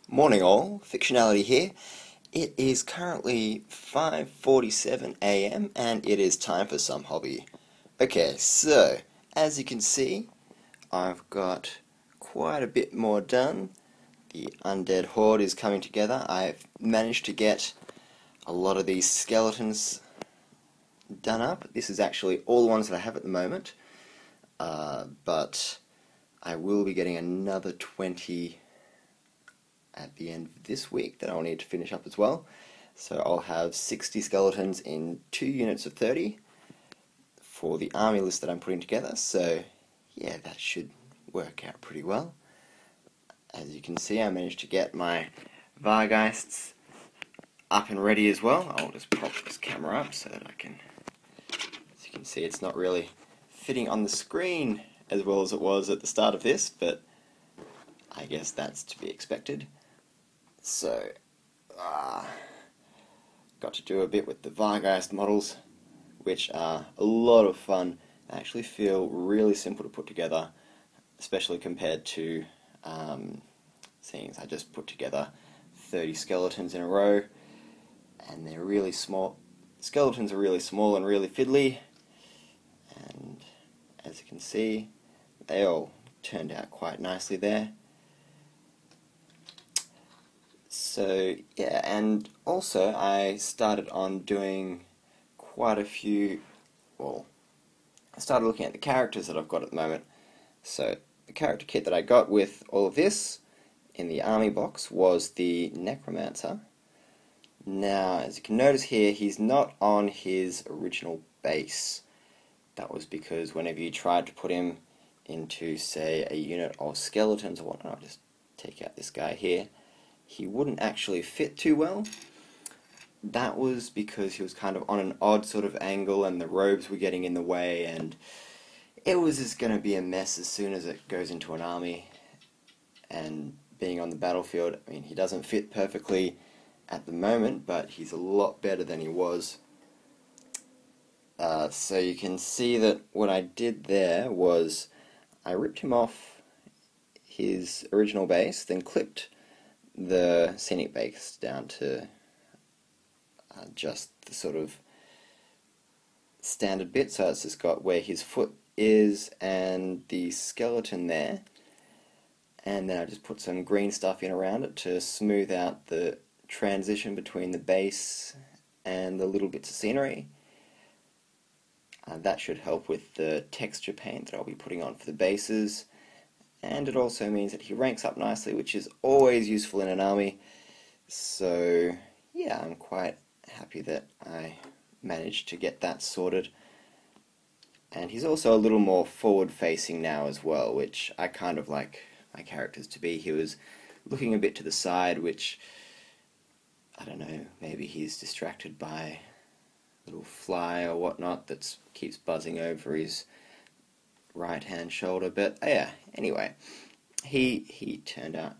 Morning all, Fictionality here. It is currently 5:47 a.m. and it is time for some hobby. Okay, so as you can see, I've got quite a bit more done. The undead horde is coming together. I've managed to get a lot of these skeletons done up. This is actually all the ones that I have at the moment, but I will be getting another 20 at the end of this week that I'll need to finish up as well. So I'll have 60 skeletons in 2 units of 30 for the army list that I'm putting together. So yeah, that should work out pretty well. As you can see, I managed to get my Vargheists up and ready as well. I'll just prop this camera up so that I can, as you can see, it's not really fitting on the screen as well as it was at the start of this, but I guess that's to be expected. So, got to do a bit with the Vargheist models, which are a lot of fun. They actually feel really simple to put together, especially compared to seeing as I just put together 30 skeletons in a row, and they're really small. Skeletons are really small and really fiddly, and as you can see, they all turned out quite nicely there. So yeah, and also I started on doing quite a few, well, I started looking at the characters that I've got at the moment. So the character kit that I got with all of this in the army box was the Necromancer. Now, as you can notice here, he's not on his original base. That was because whenever you tried to put him into, say, a unit of skeletons or whatnot, I'll just take out this guy here, he wouldn't actually fit too well. That was because he was kind of on an odd sort of angle and the robes were getting in the way, and it was just going to be a mess as soon as it goes into an army. And being on the battlefield, I mean, he doesn't fit perfectly at the moment, but he's a lot better than he was. So you can see that what I did there was I ripped him off his original base, then clipped the scenic base down to just the sort of standard bit, so it's just got where his foot is and the skeleton there, and then I just put some green stuff in around it to smooth out the transition between the base and the little bits of scenery. That should help with the texture paint that I'll be putting on for the bases, and it also means that he ranks up nicely, which is always useful in an army. So yeah, I'm quite happy that I managed to get that sorted. And he's also a little more forward facing now as well, which I kind of like my characters to be. He was looking a bit to the side, which, I don't know, maybe he's distracted by a little fly or whatnot that keeps buzzing over his right hand shoulder, but yeah, anyway, he turned out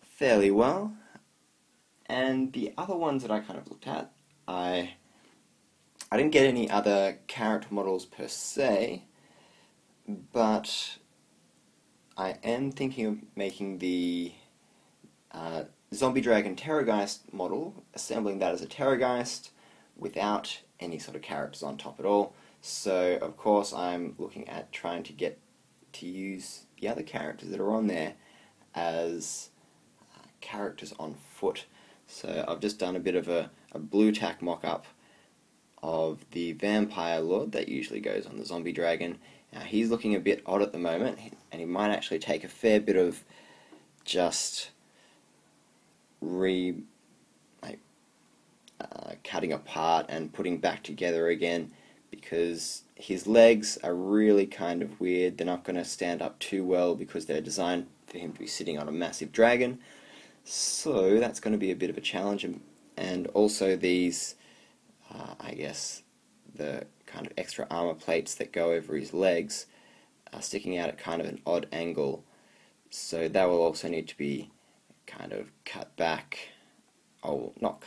fairly well. And the other ones that I kind of looked at, I didn't get any other character models per se, but I am thinking of making the Zombie Dragon Terrorgheist model, assembling that as a Terrorgheist without any sort of characters on top at all. So of course I'm looking at trying to get to use the other characters that are on there as characters on foot. So I've just done a bit of a blue tack mock-up of the Vampire Lord that usually goes on the Zombie Dragon. Now he's looking a bit odd at the moment, and he might actually take a fair bit of just cutting apart and putting back together again, because his legs are really kind of weird. They're not going to stand up too well because they're designed for him to be sitting on a massive dragon. So that's going to be a bit of a challenge. And also these, I guess, the kind of extra armor plates that go over his legs are sticking out at kind of an odd angle. So that will also need to be kind of cut back, oh, not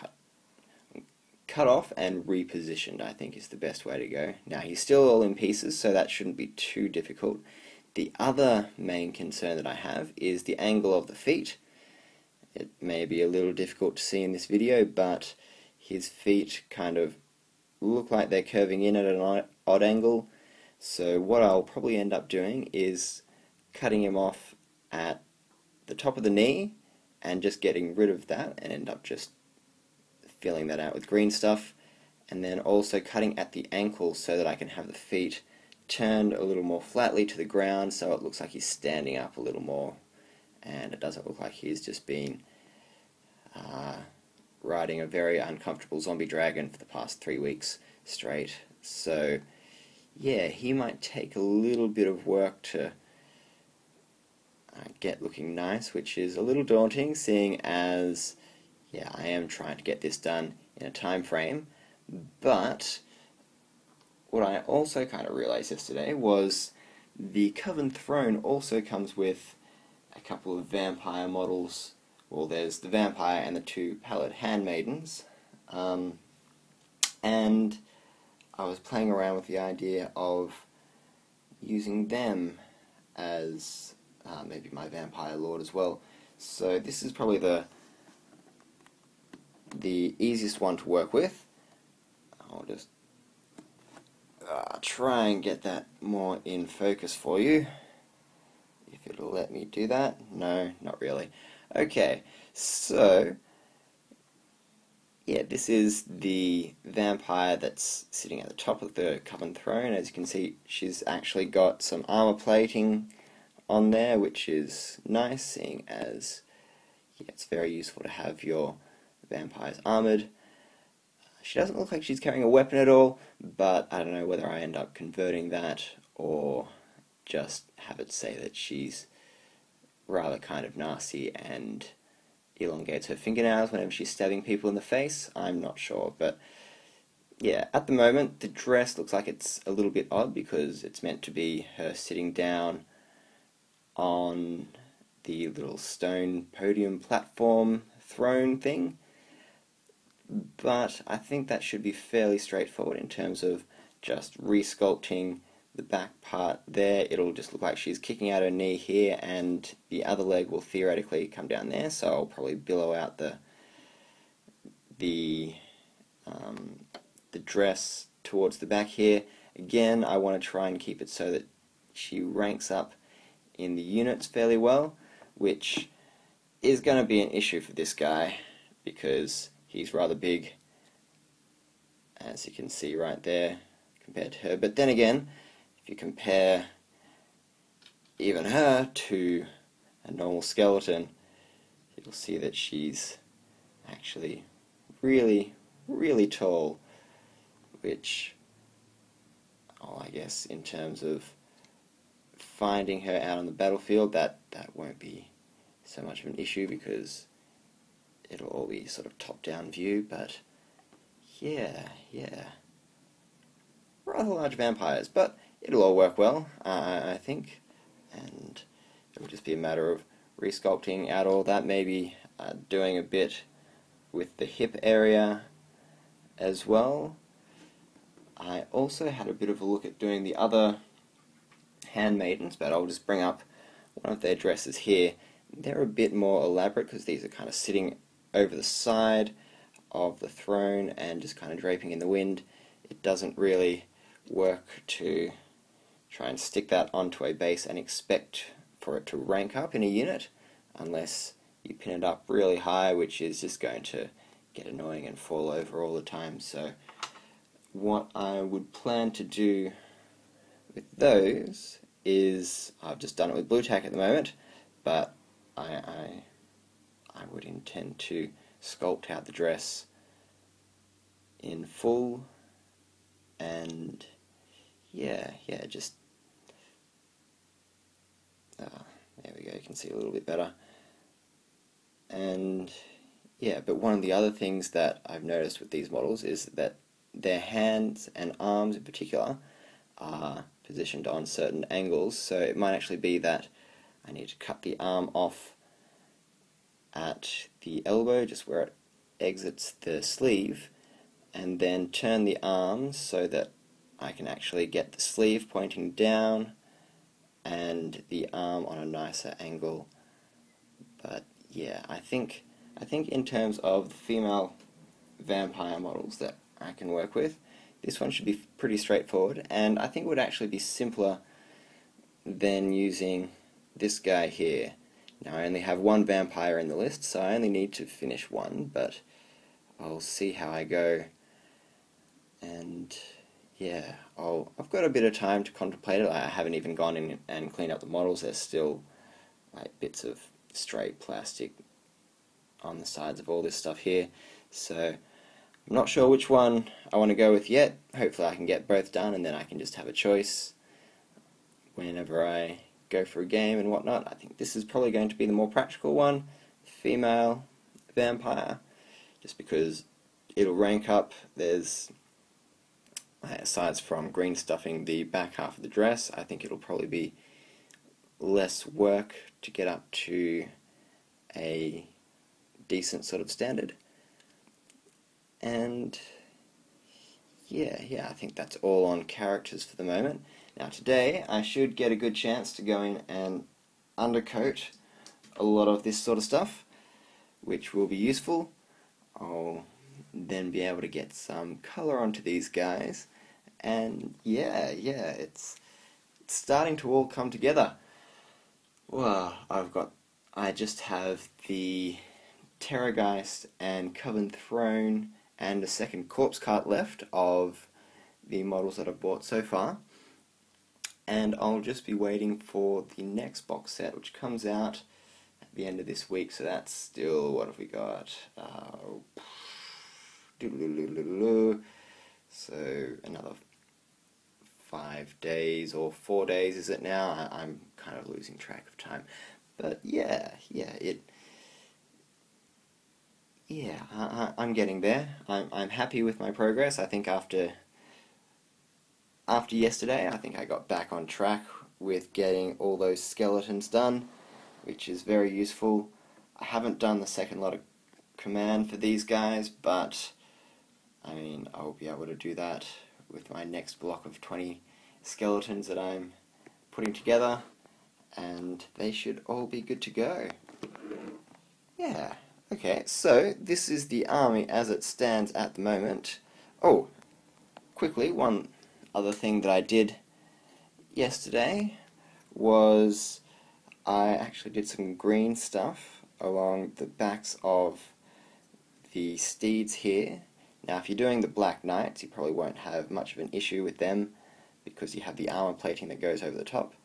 cut off and repositioned, I think is the best way to go. Now he's still all in pieces, so that shouldn't be too difficult. The other main concern that I have is the angle of the feet. It may be a little difficult to see in this video, but his feet kind of look like they're curving in at an odd angle. So what I'll probably end up doing is cutting him off at the top of the knee and just getting rid of that, and end up just filling that out with green stuff, and then also cutting at the ankle so that I can have the feet turned a little more flatly to the ground so it looks like he's standing up a little more, and it doesn't look like he's just been riding a very uncomfortable zombie dragon for the past 3 weeks straight. So yeah, he might take a little bit of work to get looking nice, which is a little daunting, seeing as yeah, I am trying to get this done in a time frame. But what I also kind of realized yesterday was the CovenThrone also comes with a couple of vampire models. Well, there's the vampire and the 2 pallid handmaidens, and I was playing around with the idea of using them as maybe my vampire lord as well. So this is probably the easiest one to work with. I'll just try and get that more in focus for you, if it'll let me do that. No, not really. Okay, so yeah, this is the vampire that's sitting at the top of the CovenThrone. As you can see, she's actually got some armor plating on there, which is nice, seeing as yeah, it's very useful to have your vampires armored. She doesn't look like she's carrying a weapon at all, but I don't know whether I end up converting that or just have it say that she's rather kind of nasty and elongates her fingernails whenever she's stabbing people in the face. I'm not sure, but yeah, at the moment the dress looks like it's a little bit odd because it's meant to be her sitting down on the little stone podium platform throne thing. But I think that should be fairly straightforward in terms of just resculpting the back part there. It'll just look like she's kicking out her knee here, and the other leg will theoretically come down there, so I'll probably billow out the dress towards the back here. Again, I want to try and keep it so that she ranks up in the units fairly well, which is going to be an issue for this guy because he's rather big, as you can see right there, compared to her. But then again, if you compare even her to a normal skeleton, you'll see that she's actually really, really tall, which, I guess in terms of finding her out on the battlefield, that won't be so much of an issue because it'll all be sort of top-down view. But yeah, rather large vampires, but it'll all work well, I think, and it'll just be a matter of resculpting out all that, maybe doing a bit with the hip area as well. I also had a bit of a look at doing the other handmaidens, but I'll just bring up one of their dresses here. They're a bit more elaborate because these are kind of sitting over the side of the throne and just kind of draping in the wind. It doesn't really work to try and stick that onto a base and expect for it to rank up in a unit unless you pin it up really high, which is just going to get annoying and fall over all the time. So what I would plan to do with those is, I've just done it with blue tack at the moment, but I would intend to sculpt out the dress in full, and yeah, just there we go, you can see a little bit better. And yeah, but one of the other things that I've noticed with these models is that their hands and arms in particular are positioned on certain angles, so it might actually be that I need to cut the arm off at the elbow, just where it exits the sleeve, and then turn the arms so that I can actually get the sleeve pointing down and the arm on a nicer angle. But yeah, I think I think in terms of the female vampire models that I can work with, this one should be pretty straightforward, and I think it would actually be simpler than using this guy here. Now I only have one vampire in the list, so I only need to finish one, but I'll see how I go. And yeah, I've got a bit of time to contemplate it. I haven't even gone in and cleaned up the models. There's still like bits of stray plastic on the sides of all this stuff here, so I'm not sure which one I want to go with yet. Hopefully I can get both done and then I can just have a choice whenever I go for a game and whatnot. I think this is probably going to be the more practical one, female vampire, just because it'll rank up. There's, aside from green stuffing the back half of the dress, I think it'll probably be less work to get up to a decent sort of standard. And yeah, I think that's all on characters for the moment. Now today I should get a good chance to go in and undercoat a lot of this sort of stuff, which will be useful. I'll then be able to get some colour onto these guys, and yeah, it's starting to all come together. Well, I just have the Terrorgheist and CovenThrone and a second corpse cart left of the models that I've bought so far, and I'll just be waiting for the next box set, which comes out at the end of this week. So that's still, what have we got? So another 5 days or 4 days is it now? I'm kind of losing track of time, but I'm getting there. I'm happy with my progress. I think after yesterday, I think I got back on track with getting all those skeletons done, which is very useful. I haven't done the second lot of command for these guys, but I mean, I'll be able to do that with my next block of 20 skeletons that I'm putting together, and they should all be good to go. Yeah. Okay, so this is the army as it stands at the moment. Oh, quickly, one other thing that I did yesterday was I actually did some green stuff along the backs of the steeds here. Now if you're doing the Black Knights, you probably won't have much of an issue with them because you have the armor plating that goes over the top.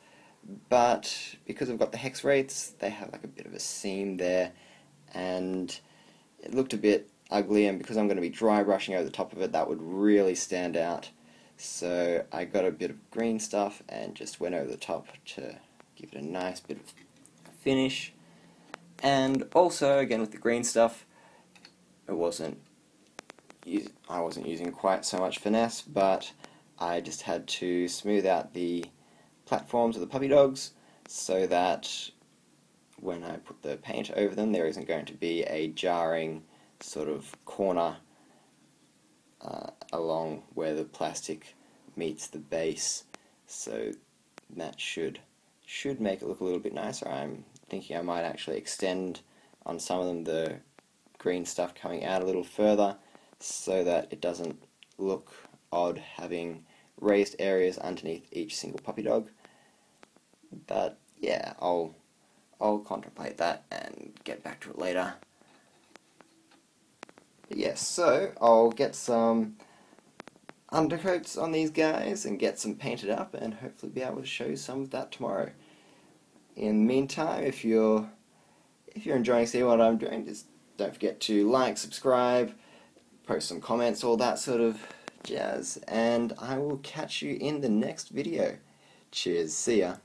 But because I've got the Hex Wraiths, they have like a bit of a seam there, and it looked a bit ugly, and because I'm going to be dry brushing over the top of it, that would really stand out. So I got a bit of green stuff and just went over the top to give it a nice bit of finish. And also, again with the green stuff, I wasn't using quite so much finesse, but I just had to smooth out the platforms of the puppy dogs so that when I put the paint over them, there isn't going to be a jarring sort of corner along where the plastic meets the base. So that should make it look a little bit nicer. I'm thinking I might actually extend on some of them the green stuff coming out a little further so that it doesn't look odd having raised areas underneath each single puppy dog. But yeah, I'll contemplate that and get back to it later. But yes, so I'll get some undercoats on these guys and get some painted up and hopefully be able to show you some of that tomorrow. In the meantime, if you're enjoying seeing what I'm doing, just don't forget to like, subscribe, post some comments, all that sort of jazz, and I will catch you in the next video. Cheers, see ya.